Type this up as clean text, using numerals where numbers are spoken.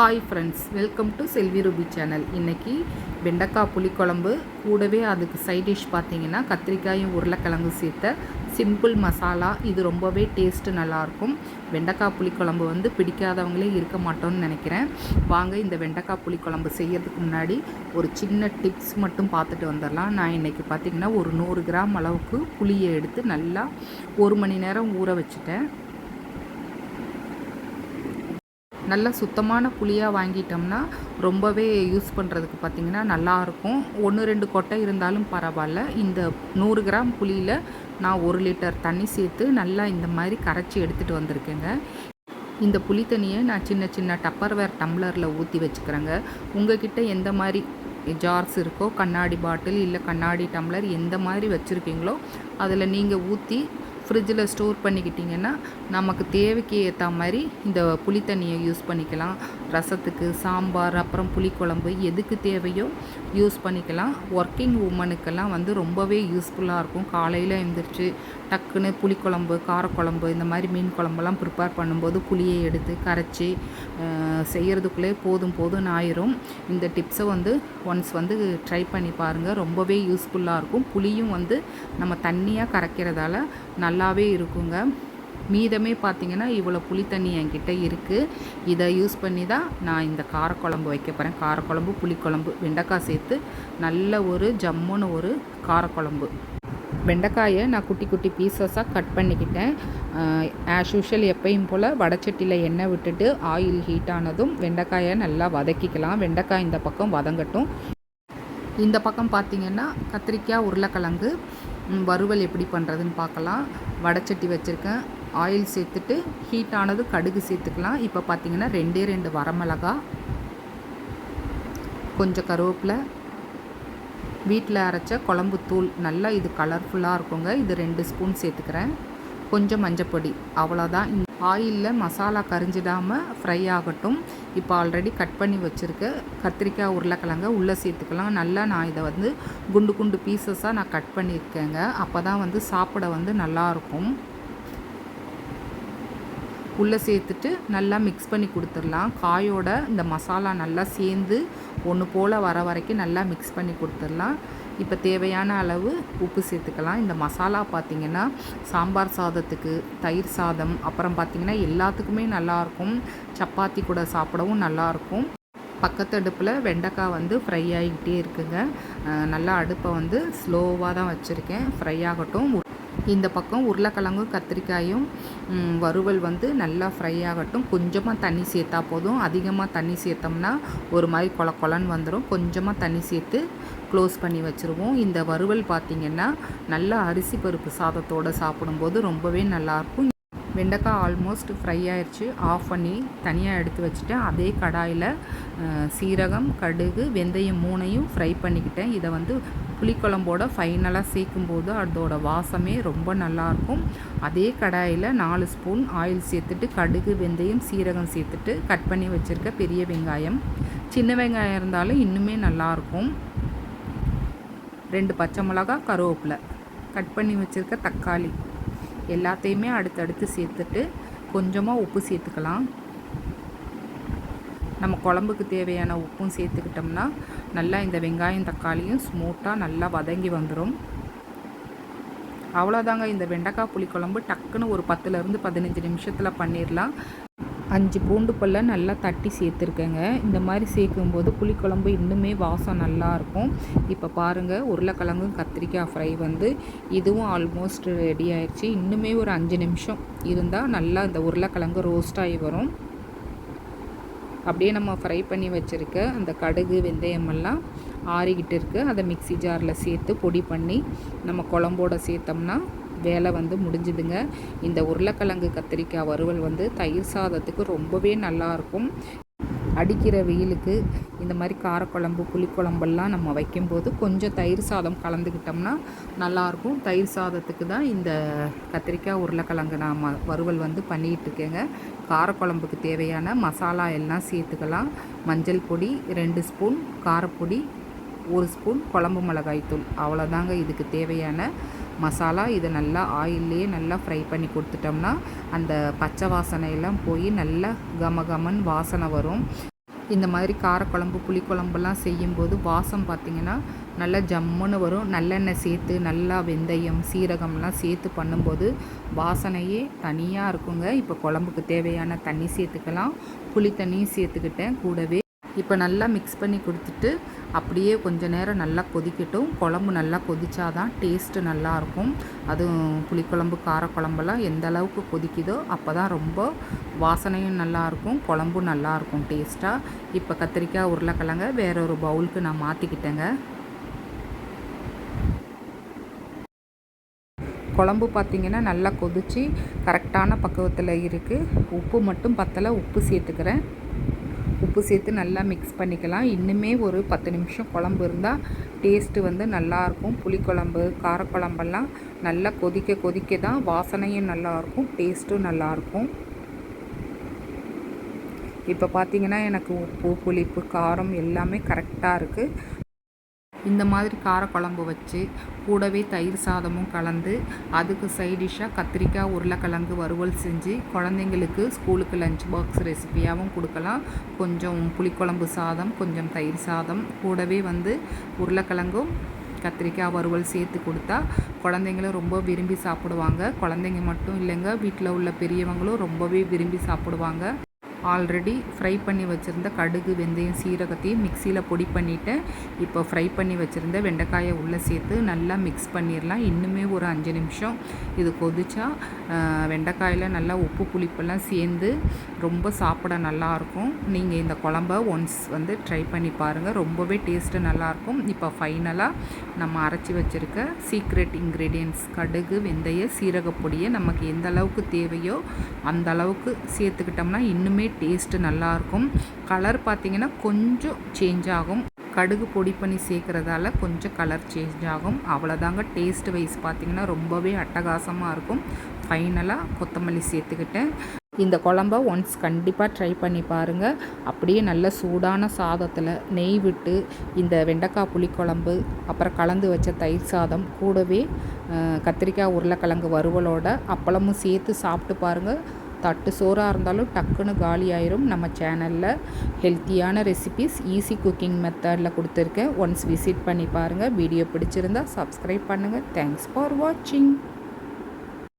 Hi friends, welcome to Selvi Ruby channel. இன்றைக்கி வெண்டைக்காய் புளிக்குழம்பு, கூடவே அதுக்கு சைட் டிஷ் பார்த்திங்கன்னா கத்திரிக்காயும் உருளைக்கிழங்கு சேர்த்த சிம்பிள் மசாலா. இது ரொம்பவே டேஸ்ட்டு நல்லாயிருக்கும். வெண்டைக்காய் புளிக்குழம்பு பிடிக்காதவங்களே இருக்க மாட்டோம்னு நினைக்கிறேன். வாங்க இந்த வெண்டைக்காய் புளிக்குழம்பு செய்யறதுக்கு முன்னாடி ஒரு சின்ன டிப்ஸ் மட்டும் பார்த்துட்டு வந்துடலாம். நான் இன்றைக்கி பார்த்திங்கன்னா ஒரு 100 கிராம் அளவுக்கு புளியை எடுத்து நல்லா 1 மணி நேரம் ஊற வச்சுட்டேன். நல்ல சுத்தமான புளியாக வாங்கிட்டோம்னா ரொம்பவே யூஸ் பண்ணுறதுக்கு பார்த்திங்கன்னா நல்லாயிருக்கும். 1-2 கொட்டை இருந்தாலும் பரவாயில்ல. இந்த 100 கிராம் புளியில் நான் 1 லிட்டர் தண்ணி சேர்த்து நல்லா இந்த மாதிரி கரைச்சி எடுத்துகிட்டு வந்திருக்கேங்க. இந்த புளி தண்ணியை நான் சின்ன சின்ன டப்பர்வேர் டம்ளரில் ஊற்றி வச்சுக்கிறேங்க. உங்கள்கிட்ட எந்த மாதிரி ஜார்ஸ் இருக்கோ, கண்ணாடி பாட்டில் இல்லை கண்ணாடி டம்ளர் எந்த மாதிரி வச்சுருக்கீங்களோ அதில் நீங்கள் ஊற்றி ஃப்ரிட்ஜில் ஸ்டோர் பண்ணிக்கிட்டிங்கன்னா நமக்கு தேவைக்கு ஏற்ற மாதிரி இந்த புளி தண்ணியை யூஸ் பண்ணிக்கலாம். ரசத்துக்கு, சாம்பார், அப்புறம் புளிக்குழம்பு எதுக்கு தேவையோ யூஸ் பண்ணிக்கலாம். ஒர்க்கிங் உமனுக்கெல்லாம் ரொம்பவே யூஸ்ஃபுல்லாக இருக்கும். காலையில் எழுந்திரிச்சு டக்குன்னு புளிக்குழம்பு, காரக்குழம்பு, இந்த மாதிரி மீன் குழம்பெல்லாம் ப்ரிப்பேர் பண்ணும்போது புளியை எடுத்து கரைச்சி செய்கிறதுக்குள்ளே போதும் ஆயிரும். இந்த டிப்ஸை ஒன்ஸ் ட்ரை பண்ணி பாருங்கள். ரொம்பவே யூஸ்ஃபுல்லாக இருக்கும். புளியும் நம்ம தண்ணியாக கரைக்கிறதால நல்லாவே இருக்குங்க. மீதமே பார்த்திங்கன்னா இவ்வளோ புளி தண்ணி என்கிட்ட இருக்குது. இதை யூஸ் பண்ணி தான் நான் இந்த காரக்குழம்பு வைக்க போகிறேன். காரக்குழம்பு, புளிக்குழம்பு, வெண்டைக்காய் சேர்த்து நல்ல ஒரு ஜம்முன்னு ஒரு காரக்குழம்பு. வெண்டைக்காயை நான் குட்டி குட்டி பீசஸாக கட் பண்ணிக்கிட்டேன். ஆஸ் யூஷுவல் எப்பயும் போல் வடச்சட்டியில் எண்ணெய் விட்டுட்டு ஆயில் ஹீட் ஆனதும் வெண்டைக்காயை நல்லா வதக்கிக்கலாம். வெண்டைக்காய் இந்த பக்கம் வதங்கட்டும். இந்த பக்கம் பார்த்திங்கன்னா கத்திரிக்காய், உருளைக்கிழங்கு வறுவல் எப்படி பண்ணுறதுன்னு பார்க்கலாம். வடச்சட்டி வச்சுருக்கேன். ஆயில் சேர்த்துட்டு ஹீட் ஆனது கடுகு சேர்த்துக்கலாம். இப்போ பார்த்திங்கன்னா 2 வரமிளகா, கொஞ்சம் கருவேப்பிலை, வீட்டில் அரைச்ச குழம்பு தூள், நல்லா இது கலர்ஃபுல்லாக இருக்குங்க. இது 2 ஸ்பூன் சேர்த்துக்கிறேன். கொஞ்சம் மஞ்சப்பொடி, அவ்வளோதான். ஆயிலில் மசாலா கரிஞ்சிடாமல் ஃப்ரை ஆகட்டும். இப்போ ஆல்ரெடி கட் பண்ணி வச்சுருக்க கத்திரிக்காய், உருளைக்கிழங்க உள்ளே சேர்த்துக்கலாம். நல்லா நான் இதை குண்டு குண்டு பீசஸாக நான் கட் பண்ணியிருக்கேங்க. அப்போ தான் சாப்பிட நல்லாயிருக்கும். உள்ளே சேர்த்துட்டு நல்லா மிக்ஸ் பண்ணி கொடுத்துடலாம். காயோட இந்த மசாலா நல்லா சேர்ந்து ஒன்று போல் வர வரைக்கும் நல்லா மிக்ஸ் பண்ணி கொடுத்துடலாம். இப்போ தேவையான அளவு உப்பு சேர்த்துக்கலாம். இந்த மசாலா பார்த்திங்கன்னா சாம்பார் சாதத்துக்கு, தயிர் சாதம், அப்புறம் பார்த்திங்கன்னா எல்லாத்துக்குமே நல்லாயிருக்கும். சப்பாத்தி கூட சாப்பிடவும் நல்லாயிருக்கும். பக்கத்து அடுப்பில் வெண்டைக்காய் ஃப்ரை ஆகிக்கிட்டே இருக்குங்க. நல்லா அடுப்பை ஸ்லோவாக தான் வச்சுருக்கேன். ஃப்ரை ஆகட்டும். இந்த பக்கம் உருளைக்கிழங்கும் கத்திரிக்காயும் வறுவல் நல்லா ஃப்ரை ஆகட்டும். கொஞ்சமாக தண்ணி சேர்த்தா போதும். அதிகமாக தண்ணி சேர்த்தோம்னா ஒரு மாதிரி கொலன்னு வந்துடும். கொஞ்சமாக தண்ணி சேர்த்து க்ளோஸ் பண்ணி வச்சுருவோம். இந்த வறுவல் பார்த்திங்கன்னா நல்லா அரிசி பருப்பு சாதத்தோடு சாப்பிடும்போது ரொம்பவே நல்லாயிருக்கும். வெண்டைக்காய் ஆல்மோஸ்ட் ஃப்ரை ஆயிடுச்சு. ஆஃப் பண்ணி தனியாக எடுத்து வச்சுட்டேன். அதே கடாயில் சீரகம், கடுகு, வெந்தயம் 3ஐயும் ஃப்ரை பண்ணிக்கிட்டேன். இதை புளிக்குழம்போட ஃபைனலாக சேர்க்கும்போது அதோட வாசமே ரொம்ப நல்லாயிருக்கும். அதே கடாயில் 4 ஸ்பூன் ஆயில் சேர்த்துட்டு கடுகு, வெந்தயம், சீரகம் சேர்த்துட்டு கட் பண்ணி வச்சுருக்க பெரிய வெங்காயம், சின்ன வெங்காயம் இருந்தாலும் இன்னுமே நல்லாயிருக்கும், 2 பச்சை மிளகா, கருவேப்பிலை, கட் பண்ணி வச்சுருக்க தக்காளி எல்லாத்தையுமே அடுத்தடுத்து சேர்த்துட்டு கொஞ்சமாக உப்பு சேர்த்துக்கலாம். நம்ம குழம்புக்கு தேவையான உப்பும் சேர்த்துக்கிட்டோம்னா நல்லா இந்த வெங்காயம், தக்காளியும் ஸ்மூத்தாக நல்லா வதங்கி வந்துடும். அவ்வளோதாங்க. இந்த வெண்டைக்காய் புளிக்குழம்பு டக்குன்னு ஒரு 10-15 நிமிஷத்தில் பண்ணிடலாம். 5 பூண்டு பல்லை நல்லா தட்டி சேர்த்துருக்கேங்க. இந்த மாதிரி சேர்க்கும்போது புளிக்குழம்பு இன்னுமே வாசம் நல்லாயிருக்கும். இப்போ பாருங்கள், உருளைக்கிழங்கும் கத்திரிக்காய் ஃப்ரை இதுவும் ஆல்மோஸ்ட் ரெடி ஆயிடுச்சு. இன்னுமே ஒரு 5 நிமிஷம் இருந்தால் நல்லா இந்த உருளைக்கிழங்கு ரோஸ்ட் ஆகி வரும். அப்படியே நம்ம ஃப்ரை பண்ணி வச்சுருக்க அந்த கடுகு, வெந்தயமெல்லாம் ஆறிக்கிட்டு இருக்குது. அதை மிக்ஸி ஜாரில் சேர்த்து பொடி பண்ணி நம்ம குழம்போட சேர்த்தோம்னா வேலை முடிஞ்சுதுங்க. இந்த உருளைக்கிழங்கு கத்திரிக்காய் வறுவல் தயிர் சாதத்துக்கு ரொம்பவே நல்லாயிருக்கும். அடிக்கிற வெயிலுக்கு இந்த மாதிரி காரக்குழம்பு, புளிக்குழம்பெல்லாம் நம்ம வைக்கும்போது கொஞ்சம் தயிர் சாதம் கலந்துக்கிட்டோம்னா நல்லாயிருக்கும். தயிர் சாதத்துக்கு தான் இந்த கத்திரிக்காய், உருளைக்கிழங்கு நான் வறுவல் பண்ணிக்கிட்டு இருக்கேங்க. காரக்குழம்புக்கு தேவையான மசாலா எல்லாம் சேர்த்துக்கலாம். மஞ்சள் பொடி 2 ஸ்பூன், காரப்பொடி 1 ஸ்பூன், குழம்பு மிளகாய் தூள், அவ்வளோதாங்க இதுக்கு தேவையான மசாலா. இதை நல்லா ஆயிலே நல்லா ஃப்ரை பண்ணி கொடுத்துட்டோம்னா அந்த பச்சை வாசனையெல்லாம் போய் நல்லா கமகமன் வாசனை வரும். இந்த மாதிரி காரக்குழம்பு புளிக்குழம்புலாம் செய்யும்போது வாசம் பார்த்திங்கன்னா நல்லா ஜம்முன்னு வரும். நல்லெண்ணெய் சேர்த்து நல்லா வெந்தயம் சீரகம்லாம் சேர்த்து பண்ணும்போது வாசனையே தனியாக இருக்குங்க. இப்போ குழம்புக்கு தேவையான தண்ணி சேர்த்துக்கலாம். புளி தண்ணியும் சேர்த்துக்கிட்டேன் கூடவே. இப்போ நல்லா மிக்ஸ் பண்ணி கொடுத்துட்டு அப்படியே கொஞ்சம் நேரம் நல்லா கொதிக்கட்டும். குழம்பு நல்லா கொதிச்சாதான் டேஸ்ட்டு நல்லாயிருக்கும். அதுவும் புளிக்குழம்பு காரக்குழம்பெல்லாம் எந்த அளவுக்கு கொதிக்குதோ அப்போ தான் ரொம்ப வாசனையும் நல்லாயிருக்கும், குழம்பும் நல்லாயிருக்கும் டேஸ்ட்டாக. இப்போ கத்திரிக்காய் உருளைக்கிழங்க வேற ஒரு பவுலுக்கு நான் மாற்றிக்கிட்டேங்க. குழம்பு பார்த்திங்கன்னா நல்லா கொதித்து கரெக்டான பக்குவத்தில் இருக்குது. உப்பு மட்டும் பத்தலை, உப்பு சேர்த்துக்கிறேன். உப்பு சேர்த்து நல்லா மிக்ஸ் பண்ணிக்கலாம். இன்னுமே ஒரு 10 நிமிஷம் குழம்பு இருந்தால் டேஸ்ட்டு வந்து நல்லாயிருக்கும். புளிக்குழம்பு காரக்குழம்பெல்லாம் நல்லா கொதிக்க கொதிக்க தான் வாசனையும் நல்லாயிருக்கும், டேஸ்ட்டும் நல்லாயிருக்கும். இப்போ பார்த்திங்கன்னா எனக்கு உப்பு புளிப்பு காரம் எல்லாமே கரெக்டாக இருக்குது. இந்த மாதிரி காரக்குழம்பு வச்சு கூடவே தயிர் சாதமும் கலந்து அதுக்கு சைடிஷ்ஷாக கத்திரிக்காய் உருளைக்கிழங்கு வறுவல் செஞ்சு குழந்தைங்களுக்கு ஸ்கூலுக்கு லஞ்ச் பாக்ஸ் ரெசிபியாகவும் கொடுக்கலாம். கொஞ்சம் புளிக்குழம்பு சாதம், கொஞ்சம் தயிர் சாதம், கூடவே வந்து உருளைக்கிழங்கும் கத்திரிக்காய் வறுவல் சேர்த்து கொடுத்தா குழந்தைங்களும் ரொம்ப விரும்பி சாப்பிடுவாங்க. குழந்தைங்க மட்டும் இல்லைங்க, வீட்டில் உள்ள பெரியவங்களும் ரொம்பவே விரும்பி சாப்பிடுவாங்க. ஆல்ரெடி ஃப்ரை பண்ணி வச்சுருந்த கடுகு வெந்தயம் சீரகத்தையும் மிக்சியில் பொடி பண்ணிவிட்டேன். இப்போ ஃப்ரை பண்ணி வச்சுருந்த வெண்டைக்காயை உள்ளே சேர்த்து நல்லா மிக்ஸ் பண்ணிடலாம். இன்னுமே ஒரு 5 நிமிஷம் இது கொதிச்சா வெண்டைக்காயில் நல்லா உப்பு புளிப்பெல்லாம் சேர்ந்து ரொம்ப சாப்பிட நல்லாயிருக்கும். நீங்கள் இந்த குழம்ப ஒன்ஸ் வந்து ட்ரை பண்ணி பாருங்கள், ரொம்பவே டேஸ்ட்டு நல்லாயிருக்கும். இப்போ ஃபைனலாக நம்ம அரைச்சி வச்சுருக்க சீக்ரெட் இன்க்ரீடியன்ட்ஸ் கடுகு வெந்தய சீரகப்பொடியை நமக்கு எந்த அளவுக்கு தேவையோ அந்த அளவுக்கு சேர்த்துக்கிட்டோம்னா இன்னுமே டேஸ்ட்டு நல்லாயிருக்கும். கலர் பார்த்திங்கன்னா கொஞ்சம் சேஞ்ச் ஆகும். கடுகு பொடி பண்ணி சேர்க்குறதால கொஞ்சம் கலர் சேஞ்ச் ஆகும், அவ்வளோதாங்க. டேஸ்ட் வைஸ் பார்த்திங்கன்னா ரொம்பவே அட்டகாசமாக இருக்கும். ஃபைனலாக கொத்தமல்லி சேர்த்துக்கிட்டேன். இந்த குழம்ப ஒன்ஸ் கண்டிப்பாக ட்ரை பண்ணி பாருங்கள். அப்படியே நல்ல சூடான சாதத்தில் நெய் விட்டு இந்த வெண்டைக்காய் புளிக்குழம்பு அப்புறம் கலந்து வச்ச தயிர் சாதம் கூடவே கத்திரிக்காய் உருளைக்கிழங்கு வறுவலோட அப்பளமும் சேர்த்து சாப்பிட்டு பாருங்கள். தட்டு சோறாக இருந்தாலும் டக்குன்னு காலி ஆயிரும். நம்ம சேனலில் ஹெல்த்தியான ரெசிபீஸ் ஈஸி குக்கிங் மெத்தடில் கொடுத்துருக்கேன். ஒன்ஸ் விசிட் பண்ணி பாருங்கள். வீடியோ பிடிச்சிருந்தா சப்ஸ்கிரைப் பண்ணுங்கள். தேங்க்ஸ் ஃபார் வாட்சிங்.